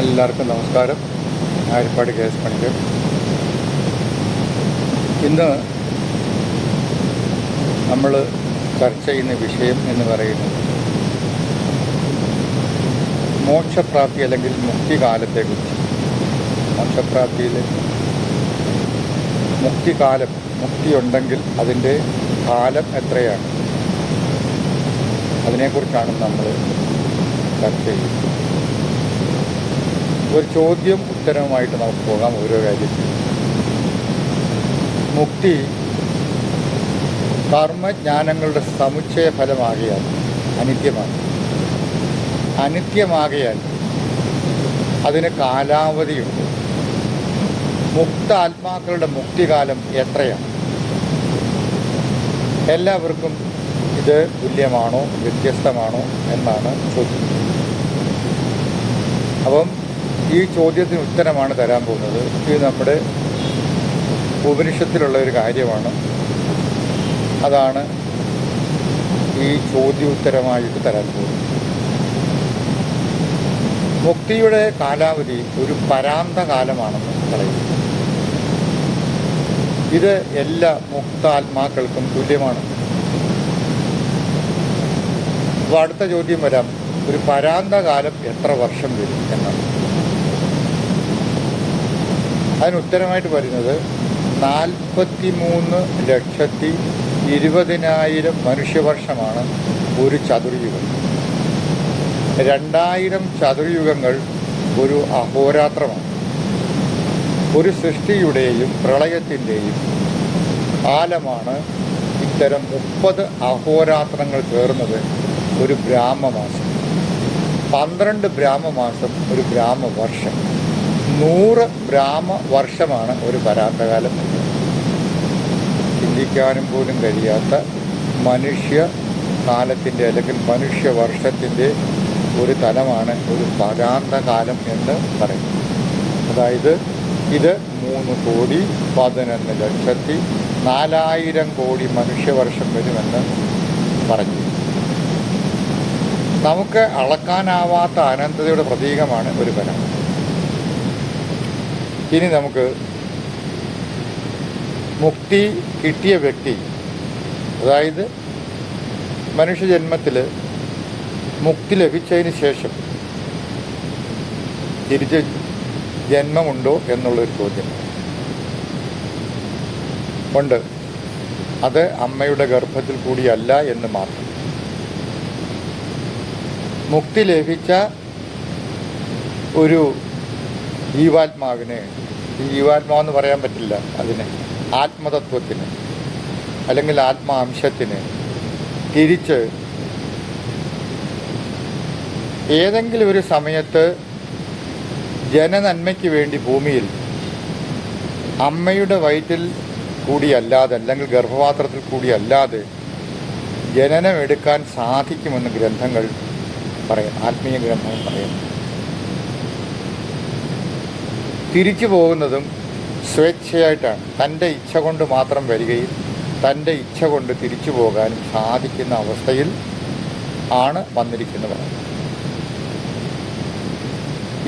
എല്ലാവർക്കും നമസ്കാരം. ആരിപ്പാട് കേസ് പണിക്കർ. ഇന്ന് നമ്മൾ ചർച്ച ചെയ്യുന്ന വിഷയം എന്ന് പറയുന്നത് മോക്ഷപ്രാപ്തി അല്ലെങ്കിൽ മുക്തികാലത്തെക്കുറിച്ച്. മോക്ഷപ്രാപ്തിയിൽ മുക്തികാലം, മുക്തിയുണ്ടെങ്കിൽ അതിൻ്റെ കാലം എത്രയാണ്, അതിനെക്കുറിച്ചാണ് നമ്മൾ ചർച്ച ചെയ്യുന്നത്. ഒരു ചോദ്യം ഉത്തരവുമായിട്ട് നമുക്ക് പോകാം. ഓരോ കാര്യത്തിൽ മുക്തി കർമ്മജ്ഞാനങ്ങളുടെ സമുച്ചയ ഫലമാകിയാൽ അനിത്യമാണ്. അനിത്യമാകിയാൽ അതിന് കാലാവധിയുണ്ട്. മുക്ത ആത്മാക്കളുടെ മുക്തികാലം എത്രയാണ്? എല്ലാവർക്കും ഇത് തുല്യമാണോ വ്യത്യസ്തമാണോ എന്നാണ് ചോദ്യം. അപ്പം ഈ ചോദ്യത്തിന് ഉത്തരമാണ് തരാൻ പോകുന്നത്. ഇത് നമ്മുടെ ഉപനിഷത്തിലുള്ള ഒരു കാര്യമാണ്. അതാണ് ഈ ചോദ്യോത്തരമായിട്ട് തരാൻ പോകുന്നത്. മുക്തിയുടെ കാലാവധി ഒരു പരാന്തകാലമാണെന്ന് പറയുന്നു. ഇത് എല്ലാ മുക്താത്മാക്കൾക്കും തുല്യമാണ്. അപ്പോൾ അടുത്ത ചോദ്യം വരാം, ഒരു പരാന്തകാലം എത്ര വർഷം വരും എന്നാണ്. അതിനുത്തരമായിട്ട് വരുന്നത് 43,20,000 മനുഷ്യവർഷമാണ് ഒരു ചതുർയുഗം. 2000 ചതുർയുഗങ്ങൾ ഒരു അഹോരാത്രമാണ്. ഒരു സൃഷ്ടിയുടെയും പ്രളയത്തിൻ്റെയും കാലമാണ് ഇത്തരം 30 അഹോരാത്രങ്ങൾ ചേർന്നത് ഒരു ബ്രാഹ്മമാസം. 12 ബ്രാഹ്മമാസം ഒരു ബ്രാഹ്മവർഷം. 100 ബ്രാഹ്മവർഷമാണ് ഒരു പരാന്തകാലം. ചിന്തിക്കാനും പോലും കഴിയാത്ത മനുഷ്യ കാലത്തിൻ്റെ അല്ലെങ്കിൽ മനുഷ്യവർഷത്തിൻ്റെ ഒരു തലമാണ് ഒരു പരാന്തകാലം എന്ന് പറയുന്നത്. അതായത് ഇത് 3,11,04,000 മനുഷ്യവർഷം വരുമെന്ന് പറഞ്ഞു. നമുക്ക് അളക്കാനാവാത്ത അനന്തതയുടെ പ്രതീകമാണ് ഒരു പരാന്തം. ഇനി നമുക്ക് മുക്തി കിട്ടിയ വ്യക്തി, അതായത് മനുഷ്യജന്മത്തിൽ മുക്തി ലഭിച്ചതിന് ശേഷം തിരിച്ച് ജന്മമുണ്ടോ എന്നുള്ളൊരു ചോദ്യം ഉണ്ട്. അത് അമ്മയുടെ ഗർഭത്തിൽ കൂടിയല്ല എന്ന് മാത്രം. മുക്തി ലഭിച്ച ഒരു ജീവാത്മാവിന്, ജീവാത്മാവെന്ന് പറയാൻ പറ്റില്ല, അതിന് ആത്മതത്വത്തിന് അല്ലെങ്കിൽ ആത്മാംശത്തിന് തിരിച്ച് ഏതെങ്കിലും ഒരു സമയത്ത് ജനനന്മയ്ക്ക് വേണ്ടി ഭൂമിയിൽ അമ്മയുടെ വയറ്റിൽ കൂടിയല്ലാതെ അല്ലെങ്കിൽ ഗർഭപാത്രത്തിൽ കൂടിയല്ലാതെ ജനനം എടുക്കാൻ സാധിക്കുമെന്ന് ഗ്രന്ഥങ്ങൾ പറയും, ആത്മീയ ഗ്രന്ഥങ്ങൾ പറയുന്നു. തിരിച്ചു പോകുന്നതും സ്വേച്ഛയായിട്ടാണ്. തൻ്റെ ഇച്ഛ കൊണ്ട് മാത്രം വരികയും തൻ്റെ ഇച്ഛ കൊണ്ട് തിരിച്ചു പോകാനും സാധിക്കുന്ന അവസ്ഥയിൽ ആണ് വന്നിരിക്കുന്നത്.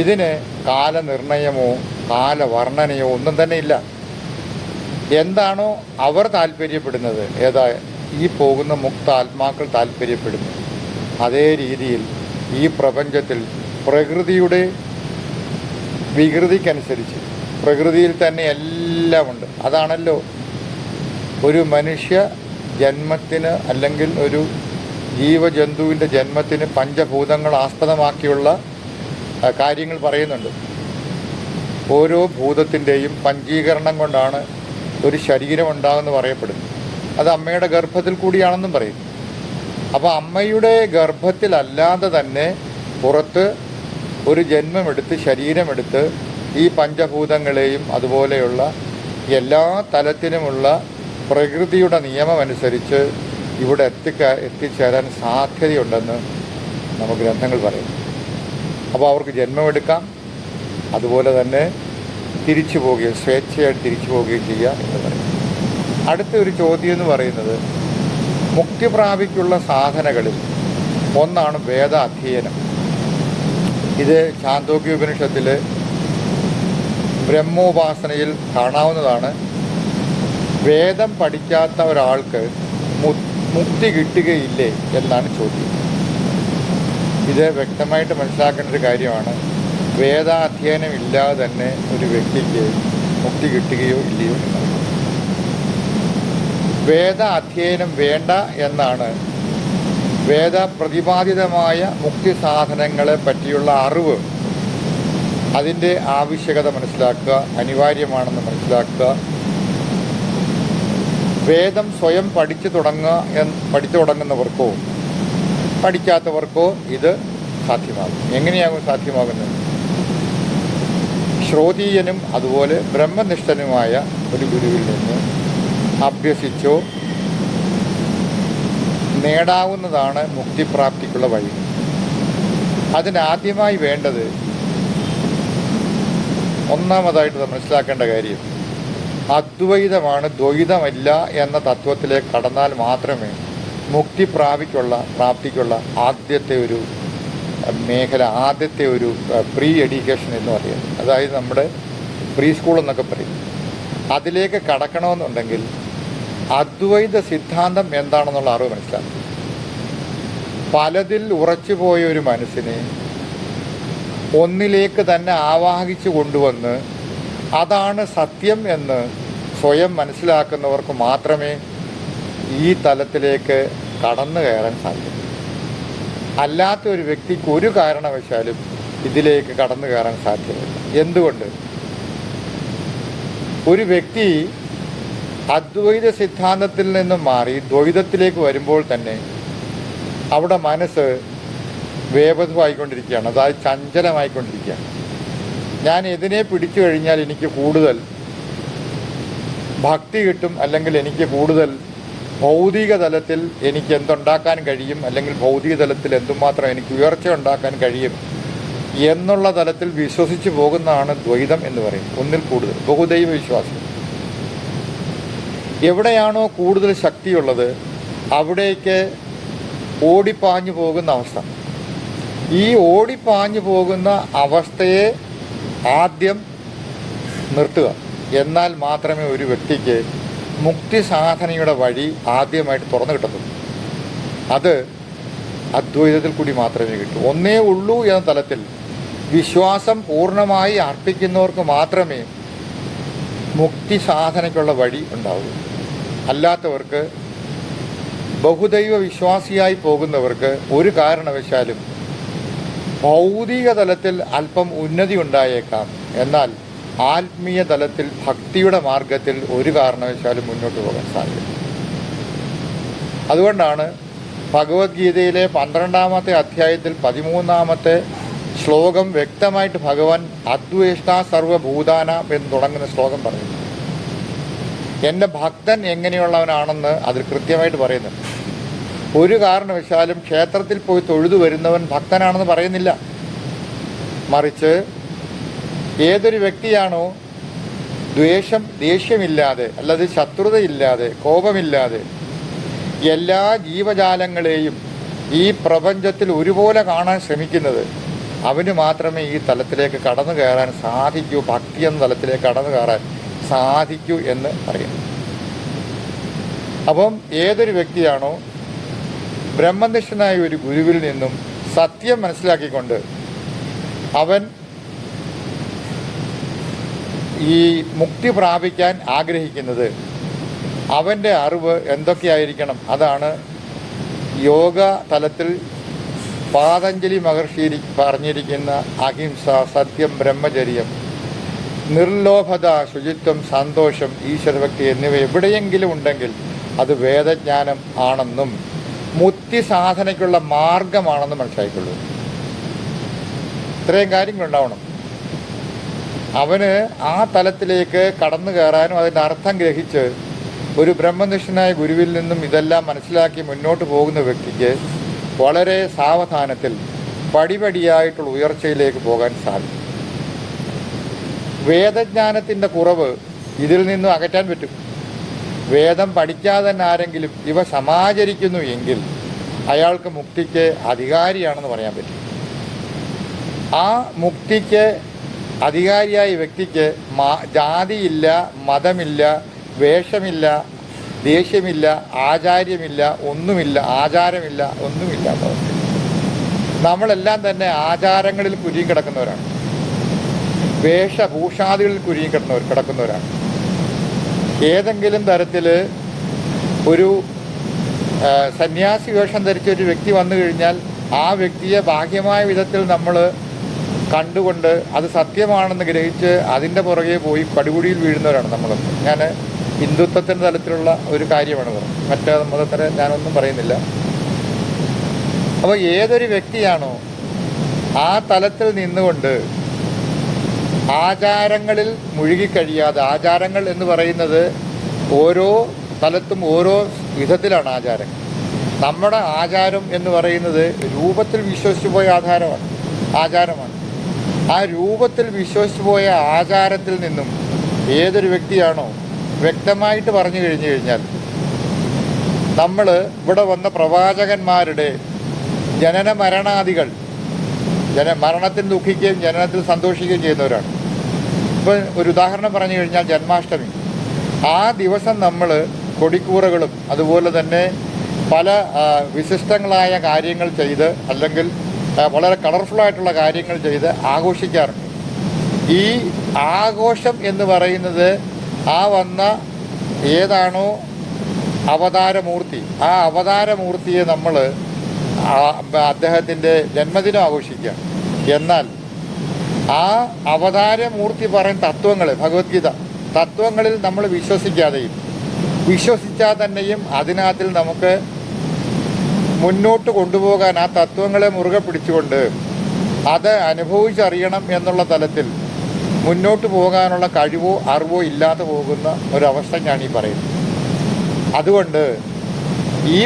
ഇതിന് കാലനിർണയമോ കാലവർണ്ണനയോ ഒന്നും തന്നെ ഇല്ല. എന്താണോ അവർ താല്പര്യപ്പെടുന്നത്, ഈ പോകുന്ന മുക്ത ആത്മാക്കൾ താല്പര്യപ്പെടുന്നു, അതേ രീതിയിൽ ഈ പ്രപഞ്ചത്തിൽ പ്രകൃതിയുടെ വികൃതിക്കനുസരിച്ച് പ്രകൃതിയിൽ തന്നെ എല്ലാമുണ്ട്. അതാണല്ലോ ഒരു മനുഷ്യ ജന്മത്തിന് അല്ലെങ്കിൽ ഒരു ജീവജന്തുവിൻ്റെ ജന്മത്തിന് പഞ്ചഭൂതങ്ങൾ ആസ്പദമാക്കിയുള്ള കാര്യങ്ങൾ പറയുന്നുണ്ട്. ഓരോ ഭൂതത്തിൻ്റെയും പഞ്ചീകരണം കൊണ്ടാണ് ഒരു ശരീരം ഉണ്ടാകുമെന്ന് പറയപ്പെടുന്നു. അത് അമ്മയുടെ ഗർഭത്തിൽ കൂടിയാണെന്നും പറയും. അപ്പോൾ അമ്മയുടെ ഗർഭത്തിലല്ലാതെ തന്നെ പുറത്ത് ഒരു ജന്മമെടുത്ത് ശരീരമെടുത്ത് ഈ പഞ്ചഭൂതങ്ങളെയും അതുപോലെയുള്ള എല്ലാ തലത്തിനുമുള്ള പ്രകൃതിയുടെ നിയമമനുസരിച്ച് ഇവിടെ എത്തിച്ചേരാൻ സാധ്യതയുണ്ടെന്ന് നമുക്ക് ഗ്രന്ഥങ്ങൾ പറയും. അപ്പോൾ അവർക്ക് ജന്മമെടുക്കാം, അതുപോലെ തന്നെ തിരിച്ചു പോവുകയും സ്വേച്ഛയായിട്ട് തിരിച്ചു പോവുകയും ചെയ്യുക എന്ന് പറയും. അടുത്ത ഒരു ചോദ്യം എന്ന് പറയുന്നത്, മുക്തി പ്രാപിക്കുള്ള സാധനകളിൽ ഒന്നാണ് വേദ അധ്യയനം. ഇത് ഛാന്തോക്യ ഉപനിഷത്തിൽ ബ്രഹ്മോപാസനയിൽ കാണാവുന്നതാണ്. വേദം പഠിക്കാത്ത ഒരാൾക്ക് മുക്തി കിട്ടുകയില്ലേ എന്നാണ് ചോദ്യം. ഇത് വ്യക്തമായിട്ട് മനസ്സിലാക്കേണ്ട ഒരു കാര്യമാണ്. വേദാധ്യയനം ഇല്ലാതെ തന്നെ ഒരു വ്യക്തിക്ക് മുക്തി കിട്ടുകയോ ഇല്ലയോ എന്നാണ്. വേദ അധ്യയനം വേണ്ട എന്നാണ് വേദ പ്രതിപാദിതമായ മുക്തി സാധനങ്ങളെ പറ്റിയുള്ള അറിവ്, അതിൻ്റെ ആവശ്യകത മനസ്സിലാക്കുക, അനിവാര്യമാണെന്ന് മനസ്സിലാക്കുക. വേദം സ്വയം പഠിച്ചു തുടങ്ങുന്നവർക്കോ പഠിക്കാത്തവർക്കോ ഇത് സാധ്യമാകും. എങ്ങനെയാകും സാധ്യമാകുന്നത്? ശ്രോതീയനും അതുപോലെ ബ്രഹ്മനിഷ്ഠനുമായ ഒരു ഗുരുവിൽ നിന്ന് അഭ്യസിച്ചോ നേടാവുന്നതാണ് മുക്തിപ്രാപ്തിക്കുള്ള വഴി. അതിനാദ്യമായി വേണ്ടത്, ഒന്നാമതായിട്ട് മനസ്സിലാക്കേണ്ട കാര്യം, അദ്വൈതമാണ്, ദ്വൈതമല്ല എന്ന തത്വത്തിലേക്ക് കടന്നാൽ മാത്രമേ മുക്തി പ്രാപ്തിക്കുള്ള ആദ്യത്തെ ഒരു മേഖല, ആദ്യത്തെ ഒരു പ്രീ എഡ്യൂക്കേഷൻ എന്ന് പറയുന്നത്, അതായത് നമ്മുടെ പ്രീ സ്കൂൾ എന്നൊക്കെ പറയും, അതിലേക്ക് കടക്കണമെന്നുണ്ടെങ്കിൽ അദ്വൈത സിദ്ധാന്തം എന്താണെന്നുള്ള അറിവ് മനസ്സിലാക്കും. പലതിൽ ഉറച്ചു പോയ ഒരു മനസ്സിനെ ഒന്നിലേക്ക് തന്നെ ആവാഹിച്ചു കൊണ്ടുവന്ന് അതാണ് സത്യം എന്ന് സ്വയം മനസ്സിലാക്കുന്നവർക്ക് മാത്രമേ ഈ തലത്തിലേക്ക് കടന്നു കയറാൻ സാധിക്കൂ. അല്ലാത്ത ഒരു വ്യക്തിക്ക് ഒരു കാരണവശാലും ഇതിലേക്ക് കടന്നു കയറാൻ സാധ്യമല്ല. എന്തുകൊണ്ട്? ഒരു വ്യക്തി അദ്വൈത സിദ്ധാന്തത്തിൽ നിന്നും മാറി ദ്വൈതത്തിലേക്ക് വരുമ്പോൾ തന്നെ അവിടെ മനസ്സ് വേപതുവായിക്കൊണ്ടിരിക്കുകയാണ്, അതായത് ചഞ്ചലമായിക്കൊണ്ടിരിക്കുകയാണ്. ഞാൻ ഇതിനെ പിടിച്ചു കഴിഞ്ഞാൽ എനിക്ക് കൂടുതൽ ഭക്തി കിട്ടും, അല്ലെങ്കിൽ എനിക്ക് കൂടുതൽ ഭൗതിക തലത്തിൽ എനിക്ക് എന്തുണ്ടാക്കാൻ കഴിയും, അല്ലെങ്കിൽ ഭൗതിക തലത്തിൽ എന്തുമാത്രം എനിക്ക് ഉയർച്ച ഉണ്ടാക്കാൻ കഴിയും എന്നുള്ള തലത്തിൽ വിശ്വസിച്ച് പോകുന്നതാണ് ദ്വൈതം എന്ന് പറയുന്നത്. ഒന്നിൽ കൂടുതൽ ബഹുദൈവ വിശ്വാസം. എവിടെയാണോ കൂടുതൽ ശക്തിയുള്ളത് അവിടേക്ക് ഓടിപ്പാഞ്ഞു പോകുന്ന അവസ്ഥ. ഈ ഓടിപ്പാഞ്ഞു പോകുന്ന അവസ്ഥയെ ആദ്യം നിർത്തുക. എന്നാൽ മാത്രമേ ഒരു വ്യക്തിക്ക് മുക്തി സാധനയുടെ വഴി ആദ്യമായിട്ട് തുറന്നു കിട്ടത്തുള്ളൂ. അത് അദ്വൈതത്തിൽ കൂടി മാത്രമേ കിട്ടൂ. ഒന്നേ ഉള്ളൂ എന്ന തലത്തിൽ വിശ്വാസം പൂർണ്ണമായി അർപ്പിക്കുന്നവർക്ക് മാത്രമേ മുക്തി സാധനയ്ക്കുള്ള വഴി ഉണ്ടാവൂ. അല്ലാത്തവർക്ക്, ബഹുദൈവ വിശ്വാസിയായി പോകുന്നവർക്ക് ഒരു കാരണവശാലും ഭൗതിക തലത്തിൽ അല്പം ഉന്നതി ഉണ്ടായേക്കാം, എന്നാൽ ആത്മീയ തലത്തിൽ ഭക്തിയുടെ മാർഗത്തിൽ ഒരു കാരണവശാലും മുന്നോട്ട് പോകാൻ സാധിക്കും. അതുകൊണ്ടാണ് ഭഗവത്ഗീതയിലെ 12-ാമത്തെ അധ്യായത്തിൽ 13-ാമത്തെ ശ്ലോകം വ്യക്തമായിട്ട് ഭഗവാൻ അദ്വേഷ്ടാ സർവഭൂതാനാം എന്ന് തുടങ്ങുന്ന ശ്ലോകം പറയുന്നു. എൻ്റെ ഭക്തൻ എങ്ങനെയുള്ളവനാണെന്ന് അതിൽ കൃത്യമായിട്ട് പറയുന്നുണ്ട്. ഒരു കാരണവശാലും ക്ഷേത്രത്തിൽ പോയി തൊഴുതു വരുന്നവൻ ഭക്തനാണെന്ന് പറയുന്നില്ല. മറിച്ച് ഏതൊരു വ്യക്തിയാണോ ദേഷ്യമില്ലാതെ, അല്ലാതെ ശത്രുതയില്ലാതെ, കോപമില്ലാതെ എല്ലാ ജീവജാലങ്ങളെയും ഈ പ്രപഞ്ചത്തിൽ ഒരുപോലെ കാണാൻ ശ്രമിക്കുന്നത്, അവന് മാത്രമേ ഈ തലത്തിലേക്ക് കടന്നു കയറാൻ സാധിക്കൂ, ഭക്തി എന്ന തലത്തിലേക്ക് കടന്നു കയറാൻ സാധിക്കൂ എന്ന് പറയുന്നു. അപ്പം ഏതൊരു വ്യക്തിയാണോ ബ്രഹ്മനിഷ്ഠനായ ഒരു ഗുരുവിൽ നിന്നും സത്യം മനസ്സിലാക്കിക്കൊണ്ട് അവൻ ഈ മുക്തി പ്രാപിക്കാൻ ആഗ്രഹിക്കുന്നത്, അവൻ്റെ അറിവ് എന്തൊക്കെയായിരിക്കണം? അതാണ് യോഗ തലത്തിൽ പാതഞ്ജലി മഹർഷി പറഞ്ഞിരിക്കുന്ന അഹിംസ, സത്യം, ബ്രഹ്മചര്യം, നിർലോഭത, ശുചിത്വം, സന്തോഷം, ഈശ്വരഭക്തി എന്നിവ എവിടെയെങ്കിലും ഉണ്ടെങ്കിൽ അത് വേദജ്ഞാനം ആണെന്നും മുക്തി സാധനയ്ക്കുള്ള മാർഗമാണെന്നും മനസ്സിലാക്കിക്കൊള്ളൂ. ഇത്രയും കാര്യങ്ങളുണ്ടാവണം. അവന് ആ തലത്തിലേക്ക് കടന്നു കയറാനും അതിൻ്റെ അർത്ഥം ഗ്രഹിച്ച് ഒരു ബ്രഹ്മനിഷ്ഠനായ ഗുരുവിൽ നിന്നും ഇതെല്ലാം മനസ്സിലാക്കി മുന്നോട്ട് പോകുന്ന വ്യക്തിക്ക് വളരെ സാവധാനത്തിൽ പടിപടിയായിട്ടുള്ള ഉയർച്ചയിലേക്ക് പോകാൻ സാധിക്കും. വേദജ്ഞാനത്തിൻ്റെ കുറവ് ഇതിൽ നിന്നും അകറ്റാൻ പറ്റും. വേദം പഠിക്കാതെ തന്നെ ആരെങ്കിലും ഇവ സമാചരിക്കുന്നു എങ്കിൽ അയാൾക്ക് മുക്തിക്ക് അധികാരിയാണെന്ന് പറയാൻ പറ്റും. ആ മുക്തിക്ക് അധികാരിയായ വ്യക്തിക്ക് ജാതിയില്ല, മതമില്ല, വേഷമില്ല, ദേഷ്യമില്ല, ആചാര്യമില്ല, ഒന്നുമില്ല, ആചാരമില്ല, ഒന്നുമില്ലാത്ത അവസ്ഥ. നമ്മളെല്ലാം തന്നെ ആചാരങ്ങളിൽ കുരുങ്ങി കിടക്കുന്നവരാണ്, വേഷഭൂഷാദികളിൽ കുരുങ്ങി കിടക്കുന്നവരാണ്. ഏതെങ്കിലും തരത്തിൽ ഒരു സന്യാസി വേഷം ധരിച്ച ഒരു വ്യക്തി വന്നു കഴിഞ്ഞാൽ ആ വ്യക്തിയെ ബാഹ്യമായ വിധത്തിൽ നമ്മൾ കണ്ടുകൊണ്ട് അത് സത്യമാണെന്ന് ഗ്രഹിച്ച് അതിൻ്റെ പുറകെ പോയി പടുകുടിയിൽ വീഴുന്നവരാണ് നമ്മൾ. ഞാൻ ഹിന്ദുത്വത്തിൻ്റെ തലത്തിലുള്ള ഒരു കാര്യമാണ് പറഞ്ഞത്, മറ്റേ മതത്തിനെ ഞാനൊന്നും പറയുന്നില്ല. അപ്പോൾ ഏതൊരു വ്യക്തിയാണോ ആ തലത്തിൽ നിന്നുകൊണ്ട് ആചാരങ്ങളിൽ മുഴുകിക്കഴിയാതെ, ആചാരങ്ങൾ എന്ന് പറയുന്നത് ഓരോ തലത്തും ഓരോ വിധത്തിലാണ് ആചാരം. നമ്മുടെ ആചാരം എന്ന് പറയുന്നത് രൂപത്തിൽ വിശ്വസിച്ചു പോയ ആചാരമാണ്. ആ രൂപത്തിൽ വിശ്വസിച്ചു പോയ ആചാരത്തിൽ നിന്നും ഏതൊരു വ്യക്തിയാണോ വ്യക്തമായിട്ട് പറഞ്ഞു കഴിഞ്ഞാൽ, നമ്മൾ ഇവിടെ വന്ന പ്രവാചകന്മാരുടെ ജനന മരണാദികൾ, മരണത്തിൽ ദുഃഖിക്കുകയും ജനനത്തിൽ സന്തോഷിക്കുകയും ചെയ്യുന്നവരാണ്. ഇപ്പം ഒരു ഉദാഹരണം പറഞ്ഞു കഴിഞ്ഞാൽ ജന്മാഷ്ടമി, ആ ദിവസം നമ്മൾ കൊടിക്കൂറകളും അതുപോലെ തന്നെ പല വിശിഷ്ടങ്ങളായ കാര്യങ്ങൾ ചെയ്ത്, അല്ലെങ്കിൽ വളരെ കളർഫുള്ളായിട്ടുള്ള കാര്യങ്ങൾ ചെയ്ത് ആഘോഷിക്കാറുണ്ട്. ഈ ആഘോഷം എന്ന് പറയുന്നത് ആ വന്ന ഏതാണോ അവതാരമൂർത്തി, ആ അവതാരമൂർത്തിയെ നമ്മൾ അദ്ദേഹത്തിൻ്റെ ജന്മദിനം ആഘോഷിക്കുക. എന്നാൽ ആ അവതാരമൂർത്തി പറയുന്ന തത്വങ്ങൾ, ഭഗവത്ഗീത തത്വങ്ങളിൽ നമ്മൾ വിശ്വസിക്കാതെയും വിശ്വസിച്ചാൽ തന്നെയും അതിനകത്തിൽ നമുക്ക് മുന്നോട്ട് കൊണ്ടുപോകാൻ ആ തത്വങ്ങളെ മുറുകെ പിടിച്ചുകൊണ്ട് അത് അനുഭവിച്ചറിയണം എന്നുള്ള തലത്തിൽ മുന്നോട്ട് പോകാനുള്ള കഴിവോ അറിവോ ഇല്ലാതെ പോകുന്ന ഒരവസ്ഥയാണ് ഈ പറയുന്നത്. അതുകൊണ്ട് ഈ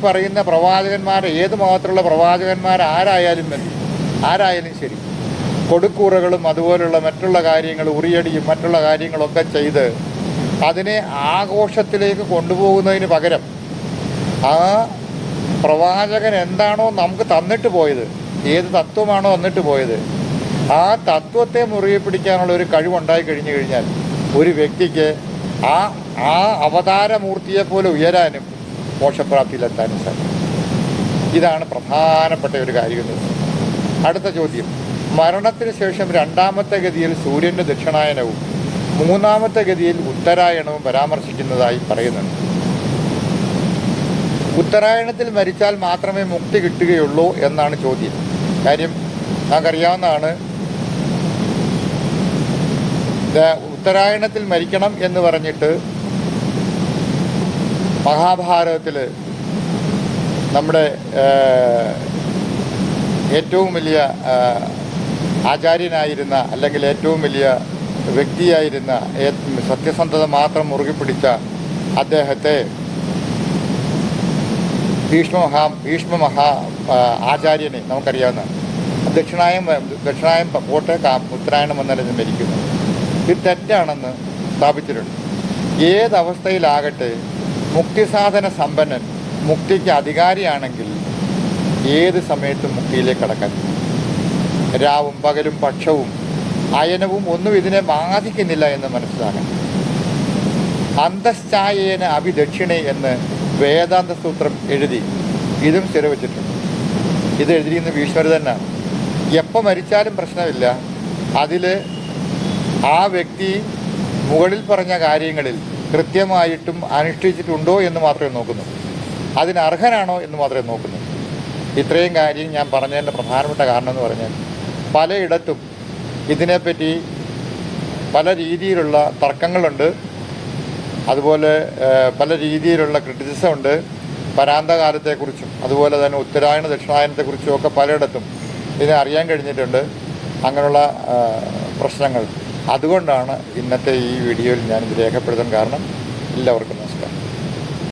പറയുന്ന പ്രവാചകന്മാർ, ഏത് മതത്തിലുള്ള പ്രവാചകന്മാർ ആരായാലും ശരി, കൊടുക്കൂറകളും അതുപോലുള്ള മറ്റുള്ള കാര്യങ്ങൾ, ഉറിയടിയും മറ്റുള്ള കാര്യങ്ങളൊക്കെ ചെയ്ത് അതിനെ ആഘോഷത്തിലേക്ക് കൊണ്ടുപോകുന്നതിന് പകരം ആ പ്രവാചകൻ എന്താണോ നമുക്ക് തന്നിട്ട് പോയത്, ഏത് തത്വമാണോ തന്നിട്ട് പോയത്, ആ തത്വത്തെ മുറുകെ പിടിക്കാനുള്ള ഒരു കഴിവുണ്ടായി കഴിഞ്ഞു കഴിഞ്ഞാൽ ഒരു വ്യക്തിക്ക് ആ അവതാരമൂർത്തിയെപ്പോലെ ഉയരാനും മോക്ഷപ്രാപ്തിയിലെത്താനും സാധിക്കും. ഇതാണ് പ്രധാനപ്പെട്ട ഒരു കാര്യം. അടുത്ത ചോദ്യം, മരണത്തിന് ശേഷം രണ്ടാമത്തെ ഗതിയിൽ സൂര്യൻ്റെ ദക്ഷിണായനവും മൂന്നാമത്തെ ഗതിയിൽ ഉത്തരായണവും പരാമർശിക്കുന്നതായി പറയുന്നുണ്ട്. ഉത്തരായണത്തിൽ മരിച്ചാൽ മാത്രമേ മുക്തി കിട്ടുകയുള്ളൂ എന്നാണ് ചോദ്യം. കാര്യം നമുക്കറിയാവുന്നതാണ്, ഉത്തരായണത്തിൽ മരിക്കണം എന്ന് പറഞ്ഞിട്ട് മഹാഭാരതത്തിൽ നമ്മുടെ ഏറ്റവും വലിയ ആചാര്യനായിരുന്ന, അല്ലെങ്കിൽ ഏറ്റവും വലിയ വ്യക്തിയായിരുന്ന, സത്യസന്ധത മാത്രം മുറുകെ പിടിച്ച അദ്ദേഹത്തെ ഭീഷ്മ ആചാര്യനെ നമുക്കറിയാവുന്ന ദക്ഷിണായം പോട്ടെ ഉത്തരായണം വന്നാലും മരിക്കുന്നു. ഇത് തെറ്റാണെന്ന് സ്ഥാപിച്ചിട്ടുണ്ട്. ഏതവസ്ഥയിലാകട്ടെ മുക്തിസാധന സമ്പന്നൻ മുക്തിക്ക് അധികാരിയാണെങ്കിൽ ഏത് സമയത്തും മുക്തിയിലേക്ക് കടക്കാൻ, രാവും പകലും പക്ഷവും അയനവും ഒന്നും ഇതിനെ ബാധിക്കുന്നില്ല എന്ന് മനസ്സിലാക്കണം. അന്തശ്ചായേന അഭിദക്ഷിണേ എന്ന് വേദാന്ത സൂത്രം എഴുതി, ഇതും സ്ഥിരവച്ചിട്ടുണ്ട്. ഇത് എഴുതിയിരുന്ന ഭീഷ്മർ തന്നെയാണ്. എപ്പോൾ മരിച്ചാലും പ്രശ്നമില്ല, അതിൽ ആ വ്യക്തി മുകളിൽ പറഞ്ഞ കാര്യങ്ങളിൽ കൃത്യമായിട്ടും അനുഷ്ഠിച്ചിട്ടുണ്ടോ എന്ന് മാത്രമേ നോക്കുന്നു, അതിന് അർഹനാണോ എന്ന് മാത്രമേ നോക്കുന്നു. ഇത്രയും കാര്യം ഞാൻ പറഞ്ഞതിൻ്റെ പ്രധാനപ്പെട്ട കാരണം എന്ന് പറഞ്ഞാൽ പലയിടത്തും ഇതിനെപ്പറ്റി പല രീതിയിലുള്ള തർക്കങ്ങളുണ്ട്, അതുപോലെ പല രീതിയിലുള്ള ക്രിറ്റിസിസം ഉണ്ട്. പരാന്തകാലത്തെക്കുറിച്ചും അതുപോലെ തന്നെ ഉത്തരായണ ദക്ഷിണായനത്തെക്കുറിച്ചും ഒക്കെ പലയിടത്തും ഇതിനെ അറിയാൻ കഴിഞ്ഞിട്ടുണ്ട്, അങ്ങനെയുള്ള പ്രശ്നങ്ങൾ. അതുകൊണ്ടാണ് ഇന്നത്തെ ഈ വീഡിയോയിൽ ഞാനിത് രേഖപ്പെടുത്താൻ കാരണം. എല്ലാവർക്കും